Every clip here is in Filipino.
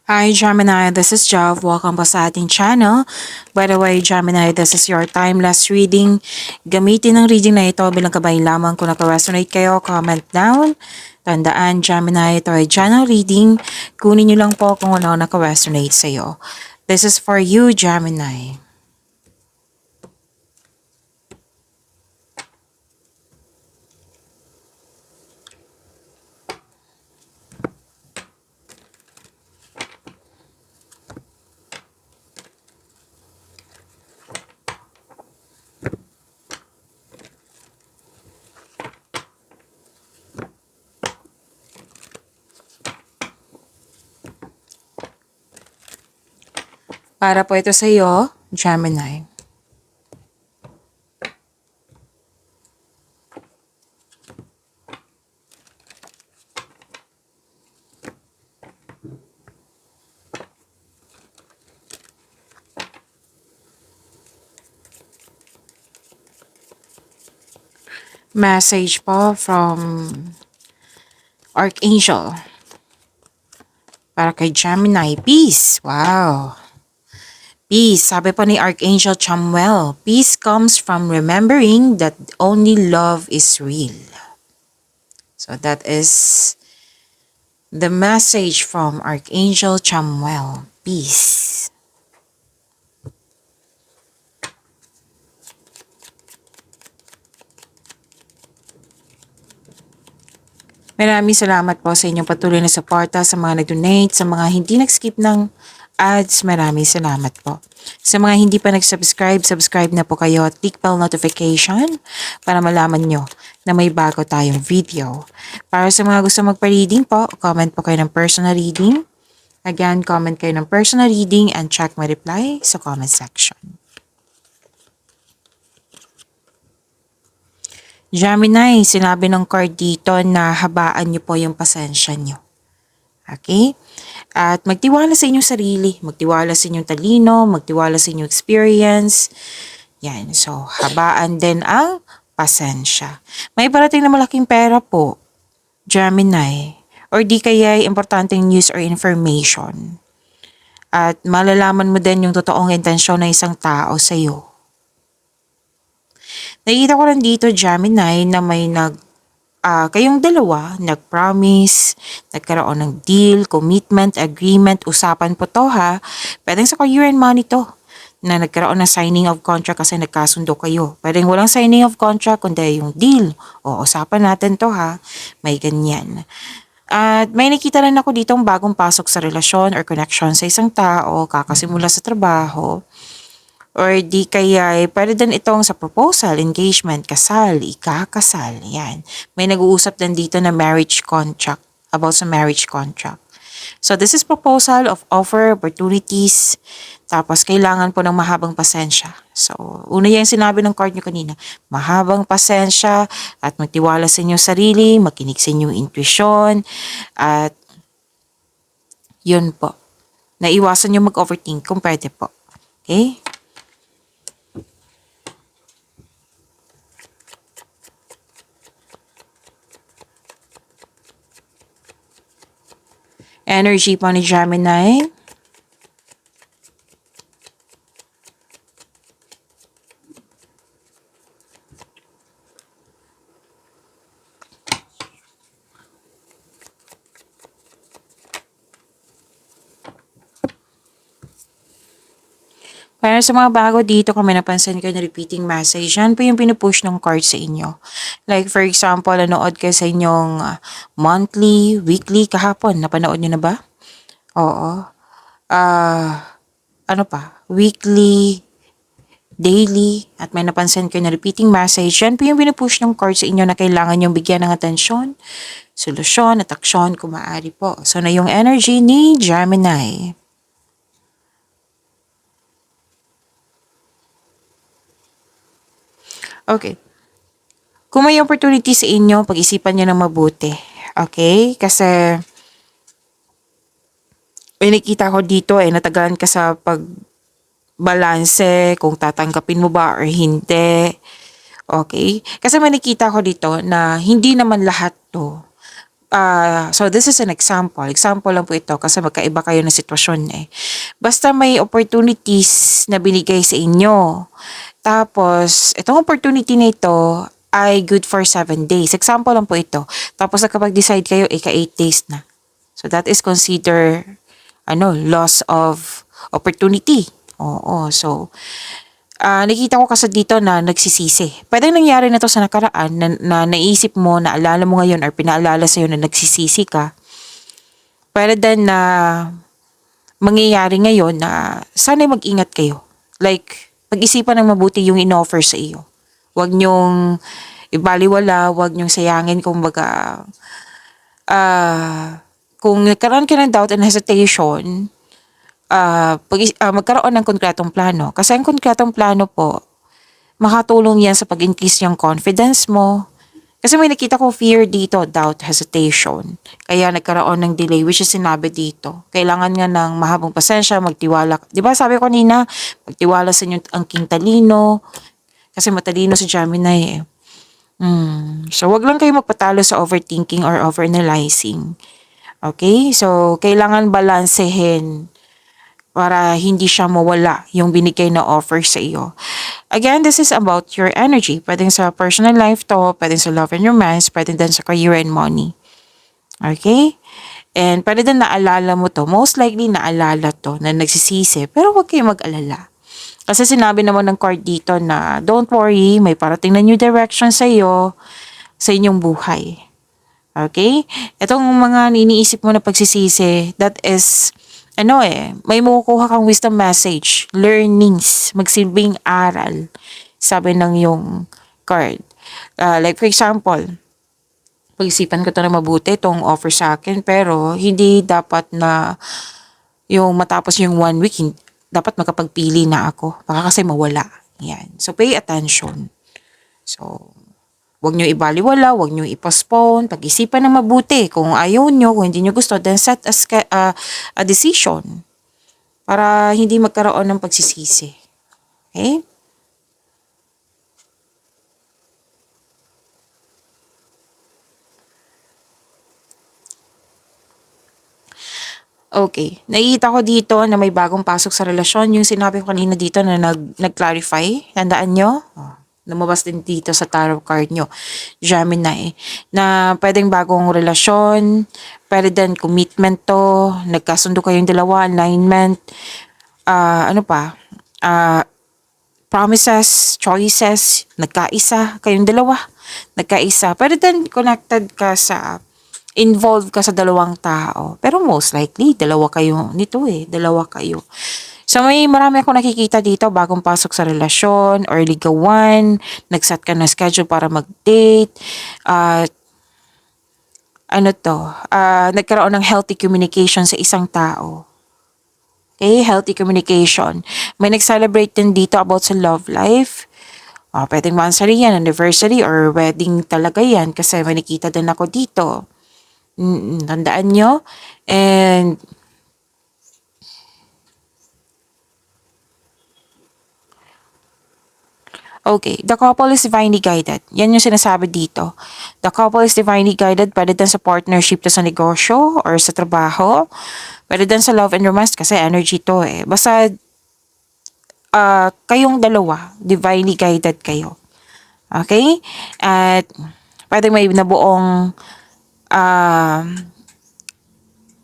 Hi Gemini, this is Jav. Welcome po sa ating channel. By the way, Gemini, this is your timeless reading. Gamitin ang reading na ito bilang gabay lamang kung naka-resonate kayo, comment down. Tandaan, Gemini, ito ay channel reading. Kunin niyo lang po kung ano naka-resonate sa iyo. This is for you, Gemini. Para po ito sa iyo, Gemini. Message po from Archangel. Para kay Gemini, peace. Wow. Peace, sabi po ni Archangel Chamuel, peace comes from remembering that only love is real. So that is the message from Archangel Chamuel, peace. Maraming salamat po sa inyong patuloy na suporta, sa mga nag-donate, sa mga hindi nag-skip ng ads, maraming salamat po. Sa mga hindi pa nag-subscribe, subscribe na po kayo at click bell notification para malaman nyo na may bago tayong video. Para sa mga gusto magpa-reading po, comment po kayo ng personal reading. Again, comment kayo ng personal reading and check my reply sa comment section. Gemini, sinabi ng card dito na habaan nyo po yung pasensya nyo. Okay? At magtiwala sa inyong sarili, magtiwala sa inyong talino, magtiwala sa inyong experience. Yan, so habaan din ang pasensya. May parating na malaking pera po, Gemini, or di kaya importanteng news or information. At malalaman mo din yung totoong intensyon ng isang tao sa iyo. Nakikita ko lang dito, Gemini, na may kayong dalawa nag-promise, nagkaroon ng deal, commitment, agreement, usapan po to ha. Pwedeng sa career and money to, na nagkaroon ng signing of contract kasi nagkasundo kayo. Pwedeng walang signing of contract, kundi yung deal. O, usapan natin to ha. May ganyan. At may nakita rin ako ditong bagong pasok sa relasyon or connection sa isang tao, kakasimula sa trabaho. Or di kaya, pwede din itong sa proposal, engagement, kasal, ikakasal. Yan. May nag-uusap din dito na marriage contract, about sa marriage contract. So this is proposal of offer, opportunities, tapos kailangan po ng mahabang pasensya. So una yung sinabi ng card nyo kanina, mahabang pasensya at magtiwala sa inyong sarili, makinig sa inyong intuition, at yun po. Naiwasan nyo mag-overthink kung pwede po. Okay? Energy po ni Gemini. Para sa mga bago dito, kung may napansin kayo na repeating message, yan po yung pinupush ng card sa inyo. Like for example, nanood kayo sa inyong monthly, weekly, kahapon. Napanood nyo na ba? Oo. Ano pa? Weekly, daily, at may napansin kayo na repeating message. Yan po yung pinupush ng card sa inyo na kailangan yung bigyan ng atensyon, solusyon, at aksyon kung maaari po. So na yung energy ni Gemini. Okay. Kung may opportunity sa inyo, pag-isipan nyo ng mabuti. Okay? Kasi, may nakita ko dito natagalan ka sa pagbalanse, kung tatanggapin mo ba or hindi. Okay? Kasi may nakita ko dito na hindi naman lahat to So this is an example. Example lang po ito kasi magkaiba kayo ng sitwasyon eh. Basta may opportunities na binigay sa inyo. Tapos, itong opportunity na ito ay good for 7 days. Example lang po ito. Tapos nakapag-decide kayo, ika 8 days na. So that is consider loss of opportunity. Oo. So, nakita ko kasi dito na nagsisisi. Pwedeng nangyari na to sa nakaraan na naisip mo, naalala mo ngayon or pinaalala sa'yo na nagsisisi ka. Pwede din na mangyayari ngayon na sana'y mag-ingat kayo. Like, pag-isipan ng mabuti yung in-offer sa iyo. Huwag niyong ibaliwala, huwag niyong sayangin kung nagkaroon ka ng doubt and hesitation, magkaroon ng konkretong plano. Kasi ang konkretong plano po, makatulong yan sa pag-increase yung confidence mo. Kasi may nakita ko fear dito, doubt, hesitation. Kaya nagkaroon ng delay, which is sinabi dito. Kailangan nga ng mahabang pasensya, magtiwala. Di ba sabi ko kanina, magtiwala sa inyo ang king talino. Kasi matalino si Gemini eh. So, wag lang kayo magpatalo sa overthinking or overanalyzing. Okay? So, kailangan balansehin para hindi siya mawala yung binigay na offer sa iyo. Again, this is about your energy. Pwedeng sa personal life to, pwedeng sa love and romance, pwedeng din sa career and money. Okay? And pwede din naalala mo to. Most likely naalala to na nagsisisi. Pero huwag kayong mag-alala. Kasi sinabi naman ng card dito na don't worry, may parating na new direction sa iyo, sa inyong buhay. Okay? Itong mga iniisip mo na pagsisisi, that is may makukuha kang wisdom message, learnings, magsilbing aral, sabi ng yung card. Like for example, pag-isipan ko to na mabuti, itong offer sa akin, pero hindi dapat na yung matapos yung 1 week, dapat makapagpili na ako. Baka kasi mawala. Yan. So, pay attention. So, huwag nyo ibaliwala, huwag nyo i-postpone, pag-isipan na mabuti. Kung ayaw nyo, kung hindi nyo gusto, then set a decision para hindi magkaroon ng pagsisisi. Okay? Okay. Nakikita ko dito na may bagong pasok sa relasyon. Yung sinabi ko kanina dito na nag-clarify. Tandaan nyo? Lumabas din dito sa tarot card nyo, Gemini, na pwedeng bagong relasyon, pwede din commitment to, nagkasundo kayong dalawa, alignment, promises, choices, nagkaisa kayong dalawa, nagkaisa. Pwede din connected ka involved ka sa dalawang tao. Pero most likely, dalawa kayo nito dalawa kayo. So may marami akong nakikita dito, bagong pasok sa relasyon or ligawan, nag-set ka na schedule para mag-date, nagkaroon ng healthy communication sa isang tao. Okay, healthy communication. May nag-celebrate din dito about sa love life. Pwedeng monthsary yan, anniversary, or wedding talaga yan kasi may nakita din ako dito. Tandaan nyo. And okay, the couple is divinely guided. Yan yung sinasabi dito. The couple is divinely guided, pwede din sa partnership to sa negosyo or sa trabaho. Pwede din sa love and romance kasi energy to Basta, kayong dalawa, divinely guided kayo. Okay? At pwede may nabuong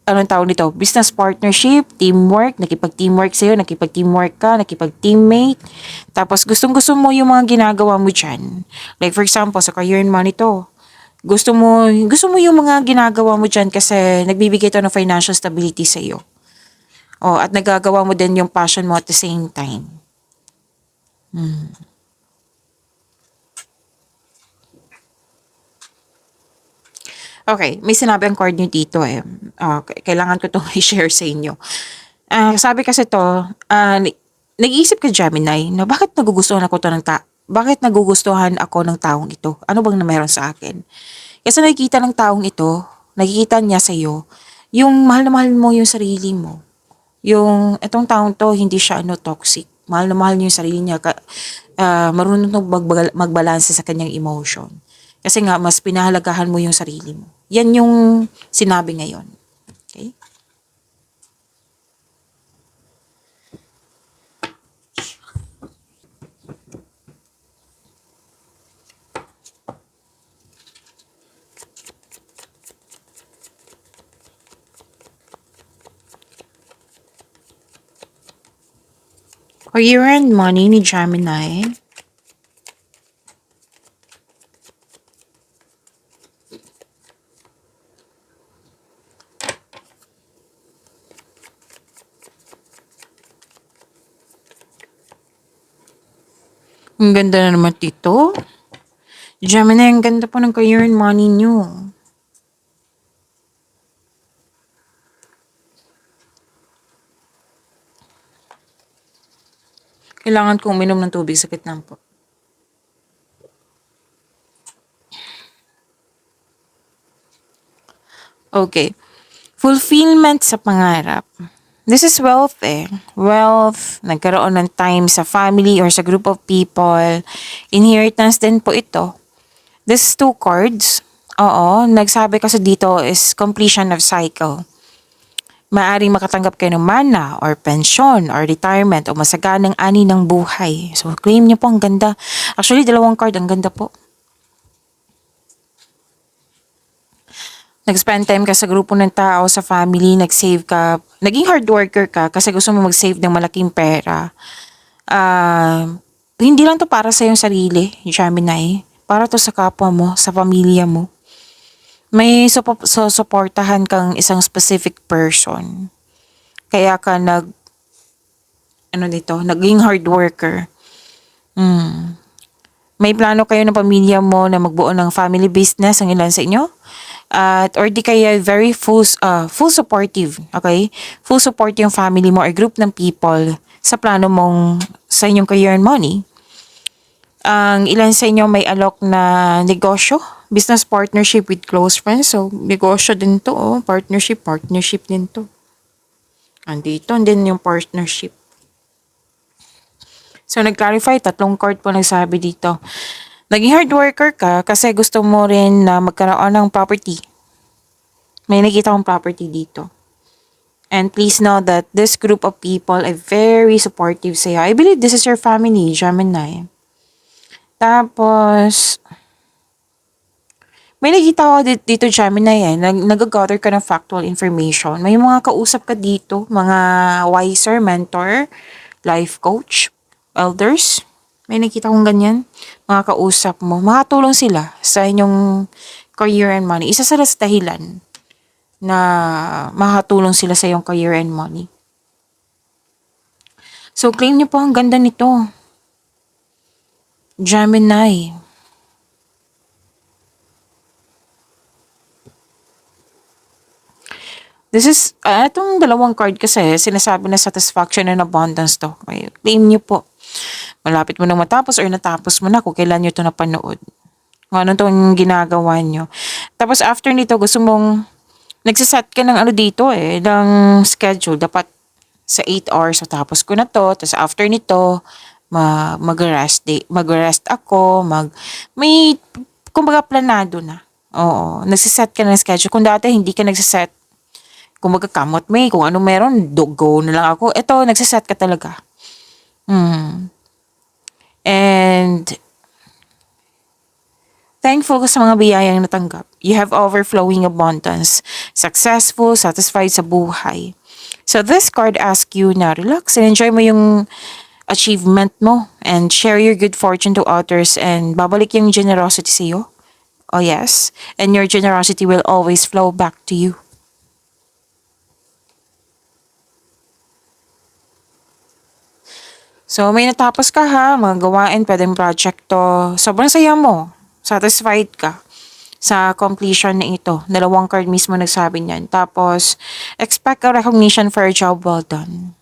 anong tawag nito? Business partnership, teamwork, nakipag-teamwork sa'yo, nakipag-teamwork ka, nakipag-teammate. Tapos gustong-gusto mo yung mga ginagawa mo dyan. Like for example, sa career and money to. Gusto mo yung mga ginagawa mo dyan kasi nagbibigay to ng financial stability sa'yo. At nagagawa mo din yung passion mo at the same time. Okay, may sinabi ang card nyo dito kailangan ko itong i-share sa inyo. Sabi kasi to, nag-iisip ka Gemini na bakit nagugustuhan ako ng taong ito? Ano bang na meron sa akin? Kasi nakikita ng taong ito, nakikita niya sa iyo, yung mahal na mahal mo yung sarili mo. Yung itong taong to, hindi siya toxic. Mahal na mahal niya yung sarili niya. Marunong magbalanse sa kanyang emotion. Kasi nga, mas pinahalagahan mo yung sarili mo. Yan yung sinabi ngayon. Okay? Career and money ni Gemini. Ang ganda na naman dito. Gemini, ang ganda po ng career and money nyo. Kailangan kong uminom ng tubig, sakit lang po. Okay. Fulfillment sa pangarap. This is wealth eh. Wealth, nagkaroon ng time sa family or sa group of people. Inheritance din po ito. This 2 cards. Oo, nagsabi kasi dito is completion of cycle. Maaring makatanggap kayo ng mana or pensyon or retirement o masaganang ani ng buhay. So, claim niyo po, ang ganda. Actually, 2 card, ang ganda po. Nag-spend time ka sa grupo ng tao, sa family, nag-save ka. Naging hard worker ka kasi gusto mo mag-save ng malaking pera. Hindi lang to para sa iyong sarili, Gemini. Para to sa kapwa mo, sa pamilya mo. May suportahan kang isang specific person. Kaya ka naging hard worker. May plano kayo ng pamilya mo na magbuo ng family business, ang ilan sa inyo? Or di kaya very full supportive, okay? Full support yung family mo or group ng people sa plano mong sa inyong career and money. Ang ilan sa inyo may alok na negosyo, business partnership with close friends. So, negosyo din to, partnership din to. Andito din yung partnership. So, nag-clarify, 3 card po nagsabi dito. Naging hard worker ka kasi gusto mo rin na magkaroon ng property. May nakita akong property dito. And please know that this group of people are very supportive sa iyo. I believe this is your family, Gemini. Tapos, may nakita ko dito, Gemini, nag-gather ka ng factual information. May mga kausap ka dito, mga wiser, mentor, life coach, elders. May nakita kong ganyan. Mga kausap mo. Makatulong sila sa inyong career and money. Isa sila sa dahilan na makatulong sila sa iyong career and money. So, claim niyo po, ang ganda nito. Gemini. This is, itong 2 card kasi, sinasabi na satisfaction and abundance to. Okay, claim niyo po. Malapit mo nang matapos or natapos mo na kung kailan nyo ito napanood. Kung ano itong ginagawa nyo. Tapos after nito, gusto mong nagsiset ka ng dito ng schedule. Dapat sa 8 hours, so tapos ko na to. Tapos after nito, mag-rest ako, may, kumbaga planado na. Oo, nagsiset ka ng schedule. Kung dati hindi ka nagsiset, kumbaga kamot may, kung ano meron, go na lang ako. Ito, nagsiset ka talaga. And thankful ka sa mga biyayang natanggap. You have overflowing abundance. Successful, satisfied sa buhay. So this card asks you na relax and enjoy mo yung achievement mo and share your good fortune to others and babalik yung generosity sa iyo. Oh yes. And your generosity will always flow back to you. So, may natapos ka ha, mga gawain, pwedeng project to. Sobrang saya mo. Satisfied ka sa completion na ito. 2 card mismo nagsabi niyan. Tapos, expect a recognition for a job well done.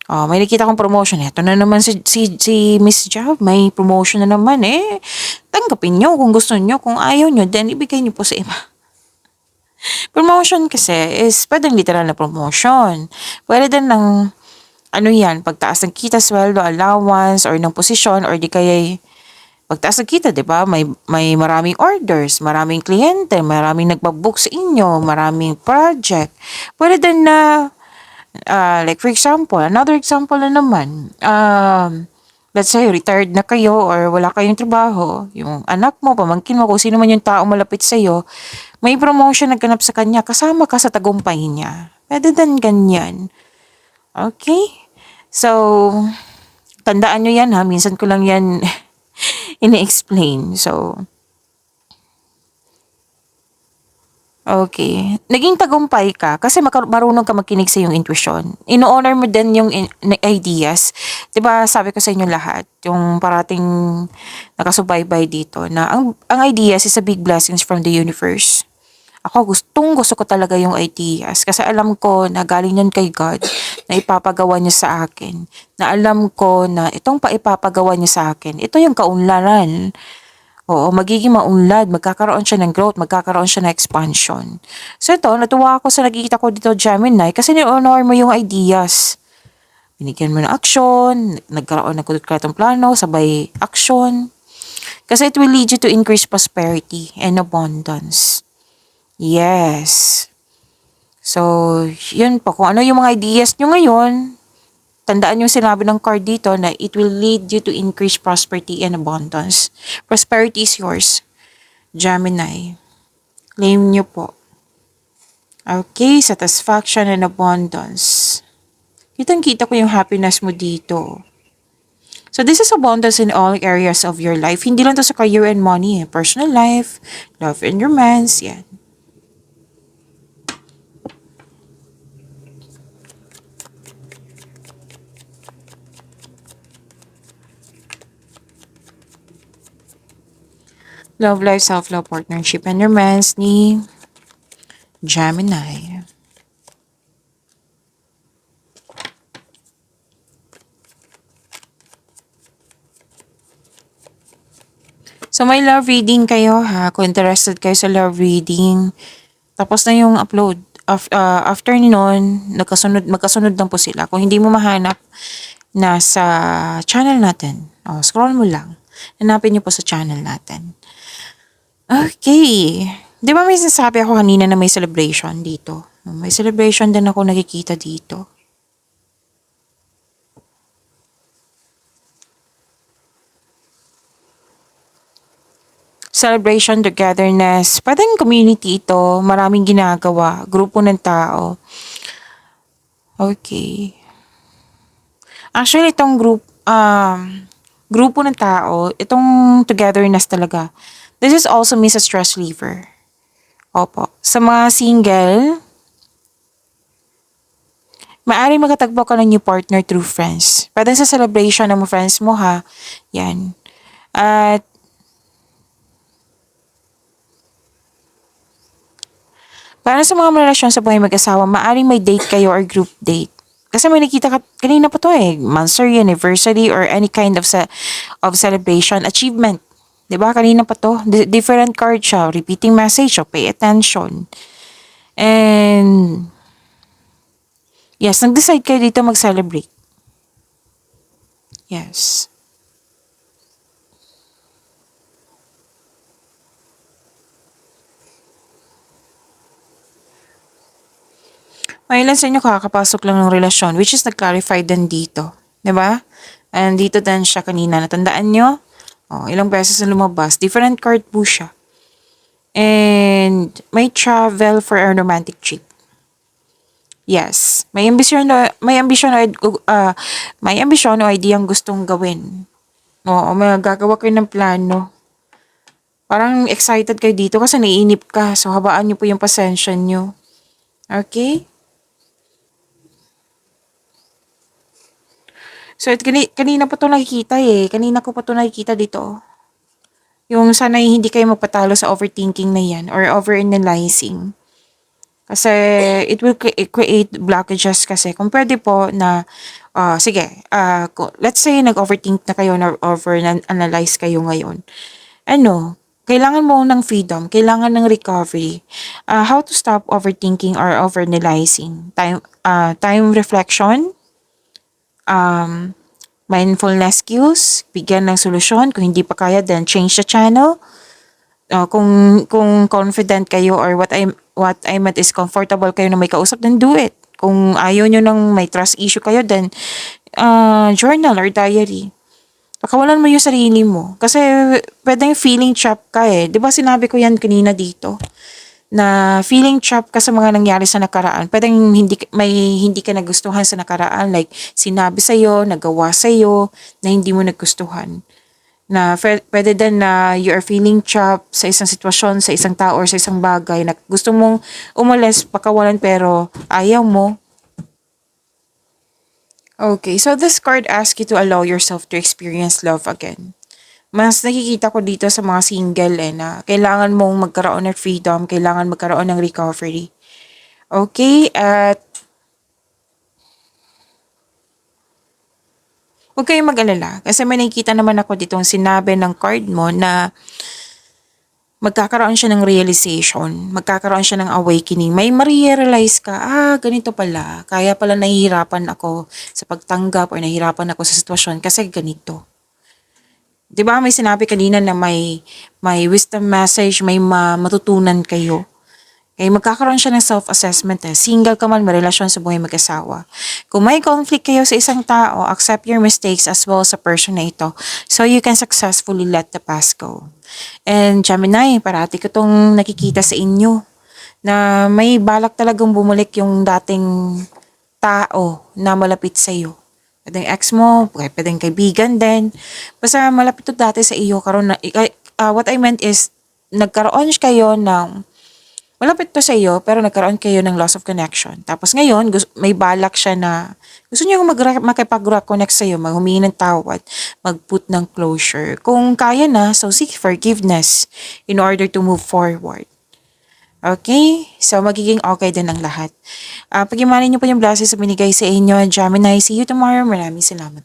Oh, may nakita kong promotion. Ito na naman si Miss Job. May promotion na naman eh. Tanggapin nyo kung gusto nyo. Kung ayaw nyo, then ibigay nyo po sa iba. Promotion kasi is pwedeng literal na promotion. Pwede din ng pagtaas ng kita, sweldo, allowance, or ng posisyon, or di kaya pagtaas ng kita, 'di ba? May maraming orders, maraming kliyente, maraming nagba-book sa inyo, maraming project. Pwede din na like for example, another example na naman, let's say retired na kayo or wala kayong trabaho, yung anak mo, pamangkin mo, kung sino man yung tao malapit sa iyo, may promotion na ganap sa kanya, kasama ka sa tagumpay niya. Pwede din ganyan. Okay? So, tandaan nyo yan ha, minsan ko lang yan ini-explain. So, okay. Naging tagumpay ka kasi marunong ka makinig sa iyong intuition. Ino-honor mo din yung ideas. 'Di ba sabi ko sa inyo lahat, yung parating nakasubaybay dito na ang ideas is a big blessings from the universe. Ako gusto ko talaga yung ideas kasi alam ko na galing yan kay God na ipapagawa niya sa akin. Na alam ko na itong paipapagawa niya sa akin, ito yung kaunlaran. Oo, magiging maunlad, magkakaroon siya ng growth, magkakaroon siya ng expansion. So ito, natuwa ako sa nakikita ko dito, Gemini, kasi ni-honor mo yung ideas. Binigyan mo ng action, nagkaroon ng konkretong plano, sabay action. Kasi it will lead you to increase prosperity and abundance. Yes. So, yun po. Kung ano yung mga ideas nyo ngayon, tandaan yung sinabi ng card dito na it will lead you to increase prosperity and abundance. Prosperity is yours, Gemini. Claim nyo po. Okay, satisfaction and abundance. Kitang-kita ko yung happiness mo dito. So, this is abundance in all areas of your life. Hindi lang to sa career and money. Personal life, love and romance, yan. Love life, self-love, partnership, and romance ni Gemini. So, may love reading kayo ha. Kung interested kayo sa love reading, tapos na yung upload. After nun, magkasunod lang po sila. Kung hindi mo mahanap, nasa channel natin. Scroll mo lang. Hanapin niyo po sa channel natin. Okay. Di ba may sinasabi ako kanina na may celebration dito? May celebration din ako nakikita dito. Celebration, togetherness. Pwedeng community ito. Maraming ginagawa. Grupo ng tao. Okay. Actually, itong grupo ng tao, itong togetherness talaga. This is also means a stress reliever. Opo. Sa mga single, maaari magkatagpo ka ng new partner through friends. Pwede sa celebration ng mga friends mo ha. Yan. At para sa mga relasyon sa buhay mag-asawa, maaring may date kayo or group date. Kasi may nakita ka, kanina pa to monthsary, anniversary, or any kind of celebration, achievement. 'Di ba? Kanina pa to. Different card siya, repeating message, so pay attention. And yes, nag-decide kayo dito mag-celebrate. Yes. May ilan sa inyo kakapasok lang ng relasyon, which is nag-clarify din dito. 'Di ba? And dito din siya kanina. Natandaan nyo? Ilang beses na lumabas. Different card po siya. And may travel for a romantic trip. Yes. May ambisyon o idea ang gustong gawin. May gagawa kayo ng plano. Parang excited kayo dito kasi naiinip ka. So, habaan nyo po yung pasensya nyo. Okay? So, kanina pa to nakikita Kanina ko pa to nakikita dito. Yung sana'y hindi kayo magpatalo sa overthinking na yan or overanalyzing. Kasi it will create blockages kasi. Kung pwede po na, sige, let's say nag-overthink na kayo, na over-analyze kayo ngayon. Kailangan mo ng freedom, kailangan ng recovery. How to stop overthinking or overanalyzing? Time reflection, mindfulness cues, bigyan ng solusyon. Kung hindi pa kaya, then change the channel. Kung confident kayo or what I meant is comfortable kayo na may kausap, then do it. Kung ayaw nyo nang may trust issue kayo, then journal or diary. Pakawalan mo yung sarili mo. Kasi pwedeng feeling trap ka eh. Di ba sinabi ko yan kanina dito? Na feeling trap ka sa mga nangyari sa nakaraan. Pwedeng hindi ka nagustuhan sa nakaraan. Like sinabi sa'yo, nagawa sa'yo, na hindi mo nagustuhan. Na pwede din na you are feeling trapped sa isang sitwasyon, sa isang tao or sa isang bagay na gusto mong umalis, pakawalan pero ayaw mo. Okay, so this card asks you to allow yourself to experience love again. Mas nakikita ko dito sa mga single na kailangan mong magkaroon ng freedom, kailangan magkaroon ng recovery. Okay, at huwag kayong mag-alala kasi may nakikita naman ako ditong sinabi ng card mo na magkakaroon siya ng realization, magkakaroon siya ng awakening. May ma-realize ka, ganito pala. Kaya pala nahihirapan ako sa pagtanggap or nahihirapan ako sa sitwasyon kasi ganito. 'Di ba may sinabi kanina na may wisdom message, may matutunan kayo. Kaya magkakaroon siya ng self-assessment eh. Single ka man, may relasyon sa buhay mag-asawa. Kung may conflict kayo sa isang tao, accept your mistakes as well sa person na ito so you can successfully let the past go. And Gemini, parati ko itong nakikita sa inyo na may balak talagang bumalik yung dating tao na malapit sa iyo. Pwedeng ex mo, pwedeng kaibigan din. Basta malapit to dati sa iyo. What I meant is, nagkaroon kayo ng malapit to sa iyo, pero nagkaroon kayo ng loss of connection. Tapos ngayon, may balak siya na gusto niya makipag-reconnect sa iyo, maghumingi ng tawad, mag-put ng closure. Kung kaya na, so seek forgiveness in order to move forward. Okay? So, magiging okay din ang lahat. Pag-imanin niyo po yung blessings sa binigay sa inyo, Gemini. See you tomorrow. Maraming salamat.